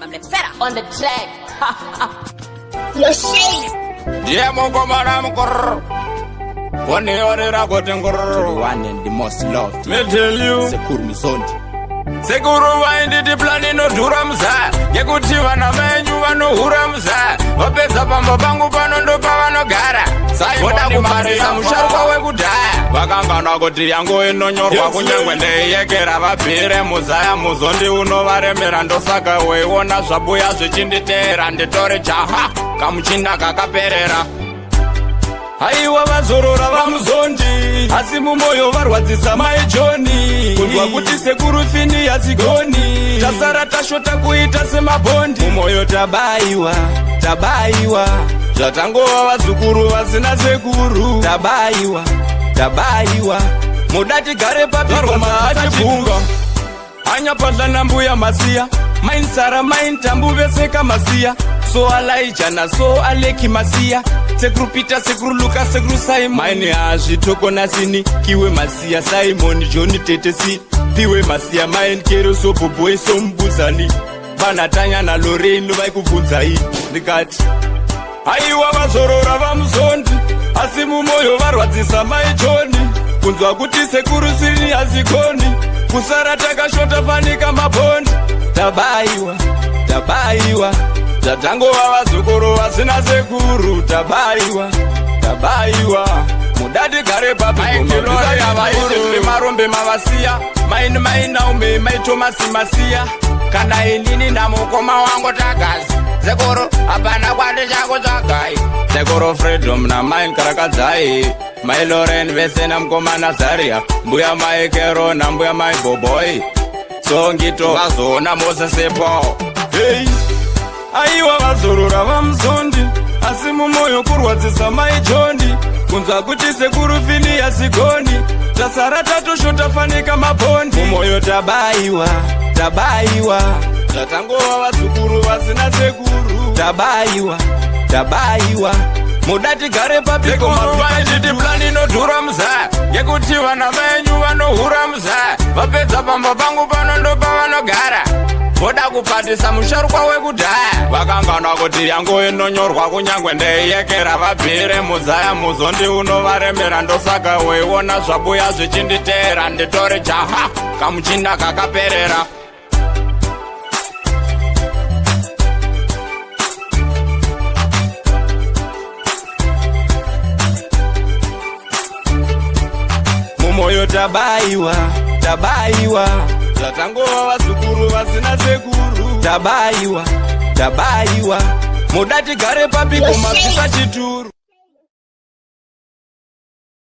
I'm the feta on the track. Your shade. Yeah, Mongo Maramkor. One order got the one and the most loved. Me tell you, Sekur Mizondi. Seguru windi di plani no duramza. Yekutiva na menyu wano huramza. Wapeza pamba bangu pano ndo pawano gara. Woda kumarisa musharuka wekudaya. Wakangana kuti yangu inonyorwa kunyangwende yekera vapire muzaya muzondi unovaremera ndosaka weiona zvabuya zvichinditera nditore jaha kamuchinda kakaperera. Haiwa vazorora vamuzondi asi mumoyo varwadzisa maijoni kunzwa kuti sekuru fini yadzigoni tasara tashota kuita semabondi mumoyo tabaiwa zvatangova vazukuru vasina sekuru tabaiwa muda tigare papiroma atibvunga anyapadla nambuya masiya mainsara maintambu veseka masiya so alaija naso aleki masiya sekuru Peter sekuru Luka sekuru Simon maini hazvitoko nasini kiwe masiya Simon John tetesi piwe masiya main kero so boboy so mbuzani vanatanya na Lorraine vaikubvunzai ndikati haiwa vazorora vamuzondi asi mumoyo varwadzisa maijoni kunzwa kuti sekuru sini hazigoni kusara takashota fanika mabondi tabaiwa zvatangova vazukuru vasina sekuru tabaiwa mudati gare papimarombe mavasiya mainaume maitomasi masiya kana inini namukoma wangu tagazi sekuru hapana kwandi chako chagai sekuru freedom namain karakadzai mai Loren vese namukoma Nazaria mbuya mai Kero nambuya mai Boboy songito vazoona mose sepo hey. Aiwa vazorora vamuzondi asi mumoyo kurwadzisa maijoni kunzwa kuti sekuru fini yasigoni tasara tatoshota fanika mabondi mumoyo tabaiwa zvatangova vazukuru vasina sekuru tabaiwa muda tigare papikomaititi plani inodhura muzaya yekuti vana venyu vanohura muzaya vapedza pamba pangu pano ndo pavanogara voda kupatisa musharukwa wekudhaya vakangana kuti yangu inonyorwa kunyangwe ndeiyekera vabhire muzaya muzondi unovaremera ndosaka weiona zvabuya zvichinditera nditore jaha kamuchinda kakaperera. Mumoyo tabaiwa zvatangova vazukuru vasina sekuru tabaiwa muda tigare papiko mabvisa chituru.